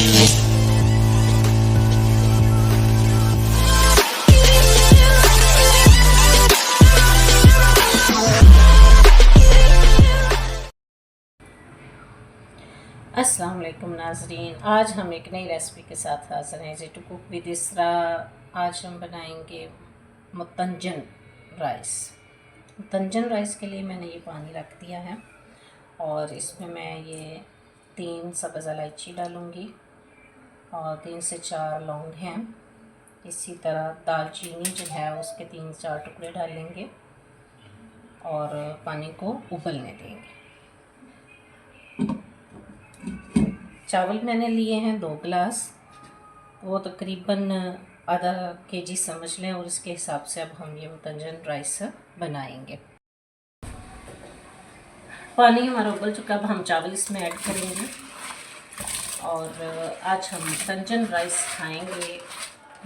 अस्सलाम वालेकुम नाज़रीन, आज हम एक नई रेसिपी के साथ हाज़िर हैं। जी टू कुक विद इसरा। आज हम बनाएंगे मुतंजन राइस। मुतंजन राइस के लिए मैंने ये पानी रख दिया है और इसमें मैं ये 3 सब्ज़ इलायची डालूँगी और 3 से 4 लौंग हैं। इसी तरह दालचीनी जो है उसके 3-4 टुकड़े डालेंगे और पानी को उबलने देंगे। चावल मैंने लिए हैं 2 गिलास, वो तकरीबन आधा केजी समझ लें, और इसके हिसाब से अब हम ये मुतंजन राइस बनाएंगे। पानी हमारा उबल चुका, अब हम चावल इसमें ऐड करेंगे और आज हम मुतंजन राइस खाएंगे।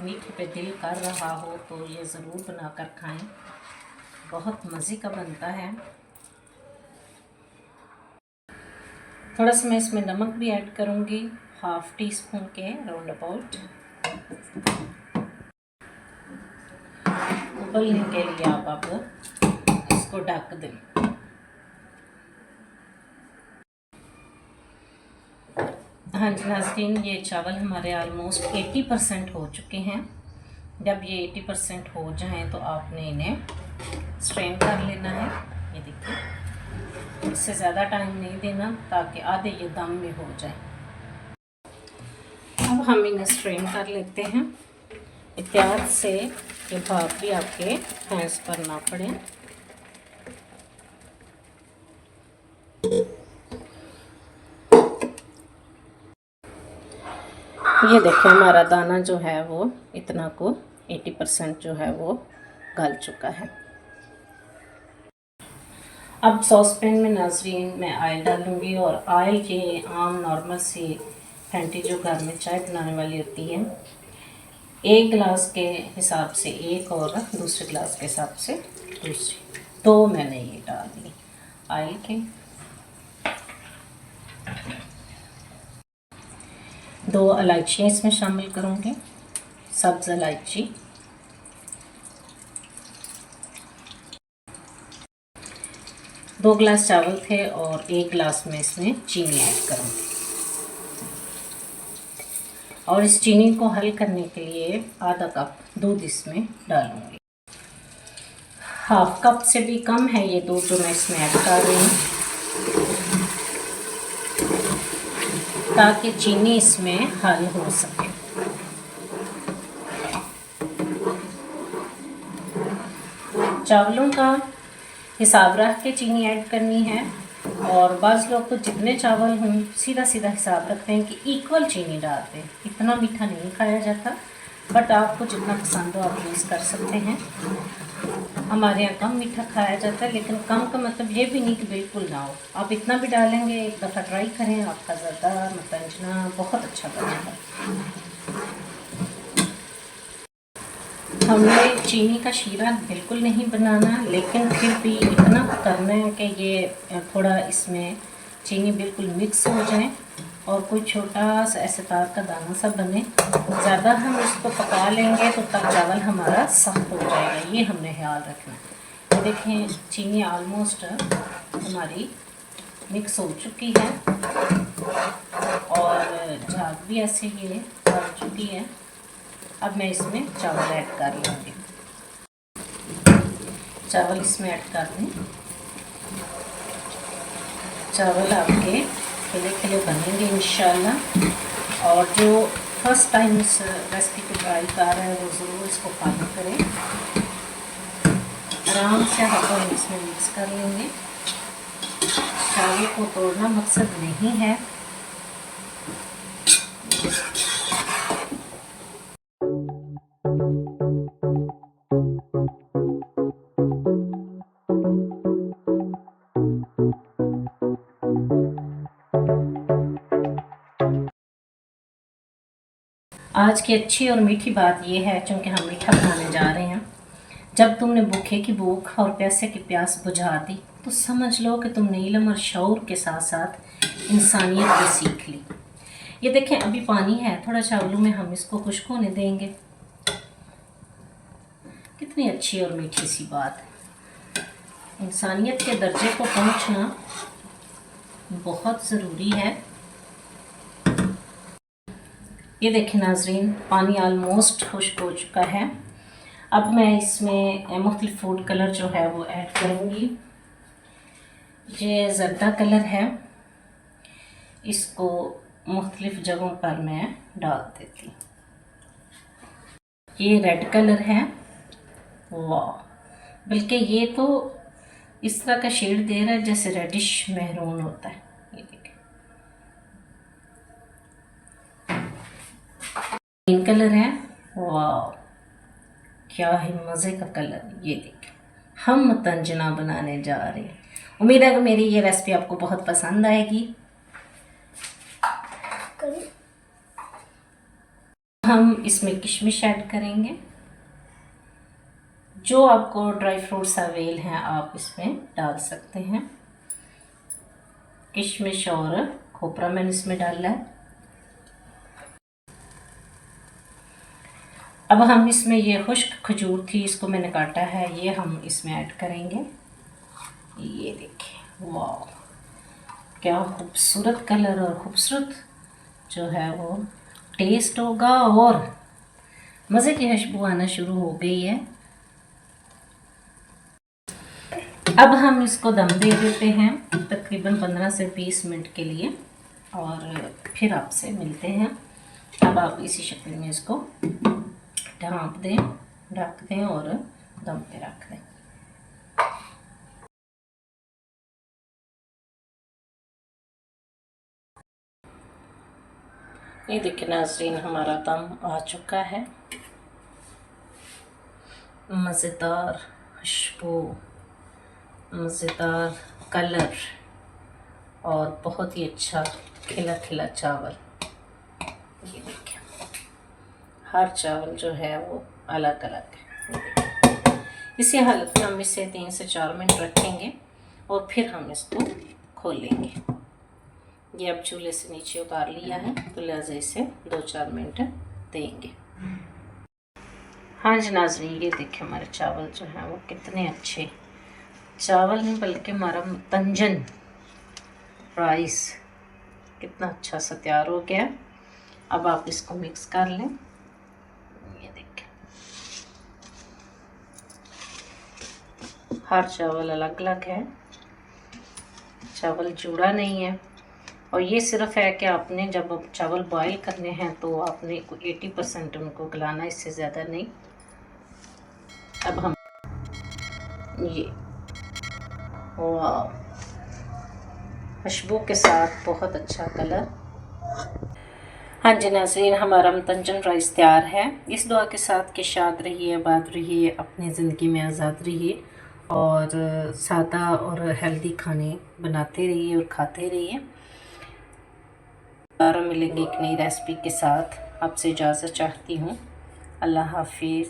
मीठे पे दिल कर रहा हो तो ये ज़रूर बनाकर खाएं, बहुत मज़े का बनता है। थोड़ा सा मैं इसमें नमक भी ऐड करूँगी, 1/2 टीस्पून के राउंड अबाउट। उबलने के लिए आप अब इसको ढक दें। हाँ जी नाज़रीन, ये चावल हमारे ऑलमोस्ट 80% हो चुके हैं। जब ये 80% हो जाएं तो आपने इन्हें स्ट्रेन कर लेना है। ये देखिए, इससे ज़्यादा टाइम नहीं देना ताकि आधे ये दम में हो जाए। अब हम इन्हें स्ट्रेन कर लेते हैं एहतियात से कि भाप भी आपके हैंड्स पर ना पड़े। ये देखिए, हमारा दाना जो है वो इतना को 80% जो है वो गल चुका है। अब सॉस पैन में नाज़रीन मैं ऑयल डालूँगी और ऑयल ये आम नॉर्मल सी फैंटी जो घर में चाय बनाने वाली होती है, 1 गिलास के हिसाब से 1 और दूसरे गिलास के हिसाब से दूसरी, 2 मैंने ये डाल दी ऑयल के। 2 इलायचियाँ इसमें शामिल करूँगी, सब्ज़ इलायची। 2 गिलास चावल थे और 1 गिलास में इसमें चीनी ऐड करूँगी और इस चीनी को हल करने के लिए आधा कप दूध इसमें डालूँगी। 1/2 कप से भी कम है ये दूध जो मैं इसमें ऐड कर रही हूँ, ताकि चीनी इसमें हल हो सके। चावलों का हिसाब रख के चीनी ऐड करनी है, और बाज़ लोग तो जितने चावल हों सीधा सीधा हिसाब रखते हैं कि इक्वल चीनी डालते हैं। इतना मीठा नहीं खाया जाता, बट आपको जितना पसंद हो आप यूज़ कर सकते हैं। हमारे यहाँ कम मीठा खाया जाता है, लेकिन कम का मतलब ये भी नहीं कि बिल्कुल ना हो। आप इतना भी डालेंगे, एक दफ़ा ट्राई करें, आपका ज़रदा मुतंजना बहुत अच्छा बनेगा। हमें चीनी का शीरा बिल्कुल नहीं बनाना, लेकिन फिर भी इतना करना है कि ये थोड़ा इसमें चीनी बिल्कुल मिक्स हो जाए और कोई छोटा सा ऐसे तार का दाना सा बने। ज़्यादा हम इसको पका लेंगे तो तब चावल हमारा सख्त हो जाएगा, ये हमने ख्याल रखना है। तो देखें, चीनी ऑलमोस्ट हमारी मिक्स हो चुकी है और झाग भी ऐसे ही पड़ चुकी है। अब मैं इसमें चावल ऐड कर लूँगी। चावल इसमें ऐड कर दें। चावल आपके खिले खिले बनेंगे इंशाल्लाह, और जो फर्स्ट टाइम इस रेसिपी को ट्राई कर रहे हैं वो ज़रूर इसको फॉलो करें। आराम से हम इसमें मिक्स कर लेंगे। चावल को तोड़ना मकसद नहीं है। आज की अच्छी और मीठी बात यह है, चूँकि हम मीठा बनाने जा रहे हैं, जब तुमने भूखे की भूख और प्यासे की प्यास बुझा दी तो समझ लो कि तुमने इल्म और शऊर के साथ साथ इंसानियत भी सीख ली। ये देखें अभी पानी है थोड़ा चावलों में, हम इसको खुश्क होने देंगे। कितनी अच्छी और मीठी सी बात है। इंसानियत के दर्जे को पहुंचना बहुत ज़रूरी है। ये देखें नाजरीन, पानी आलमोस्ट खुश्क हो चुका है। अब मैं इसमें मुख्तलिफ फूड कलर जो है वो ऐड करूँगी। ये जर्दा कलर है, इसको मुख्तलिफ जगहों पर मैं डाल देती हूँ। ये रेड कलर है, वाह, बल्कि ये तो इस तरह का शेड दे रहा है जैसे रेडिश महरून होता है। ये देखें, ग्रीन कलर है, वाह क्या है मज़े का कलर। ये देखें, हम मतंजना बनाने जा रहे हैं। उम्मीद है कि मेरी ये रेसिपी आपको बहुत पसंद आएगी। हम इसमें किशमिश ऐड करेंगे। जो आपको ड्राई फ्रूट्स अवेल हैं आप इसमें डाल सकते हैं। किशमिश और खोपरा मैंने इसमें डाला है। अब हम इसमें ये खुश्क खजूर थी, इसको मैंने काटा है, ये हम इसमें ऐड करेंगे। ये देखिए, वाह क्या खूबसूरत कलर और खूबसूरत जो है वो टेस्ट होगा, और मज़े की खुशबू आना शुरू हो गई है। अब हम इसको दम दे देते हैं तकरीबन 15 से 20 मिनट के लिए, और फिर आपसे मिलते हैं। अब आप इसी शक्ल में इसको ढक दें और दम पे रख दें। ये देखिए नाज़रीन, हमारा दम आ चुका है। मज़ेदार खुशबू, मज़ेदार कलर और बहुत ही अच्छा खिला खिला चावल। ये देखिए, हर चावल जो है वो अलग अलग है। इसी हालत में हम इसे 3 से 4 मिनट रखेंगे और फिर हम इसको खोलेंगे। ये अब चूल्हे से नीचे उतार लिया है, तो लिहाजा इसे 2-4 मिनट देंगे। हाँ जी नाज़रीन, ये देखिए हमारे चावल जो हैं वो कितने अच्छे चावल नहीं बल्कि हमारा तंजन राइस कितना अच्छा सा तैयार हो गया। अब आप इसको मिक्स कर लें। ये देखें, हर चावल अलग अलग है, चावल जुड़ा नहीं है। और ये सिर्फ है कि आपने जब चावल बॉईल करने हैं तो आपने 80% उनको गलाना, इससे ज़्यादा नहीं। अब हम ये वाह खुशबू के साथ बहुत अच्छा कलर। हाँ जी नाज़रीन, हमारा मतंजन राइस तैयार है। इस दुआ के साथ कि शाद रहिए, आबाद रहिए, अपनी ज़िंदगी में आज़ाद रहिए और सादा और हेल्दी खाने बनाते रहिए और खाते रहिए। दोबारा मिलेंगे एक नई रेसिपी के साथ। आपसे इजाज़त चाहती हूँ। अल्लाह हाफिज़।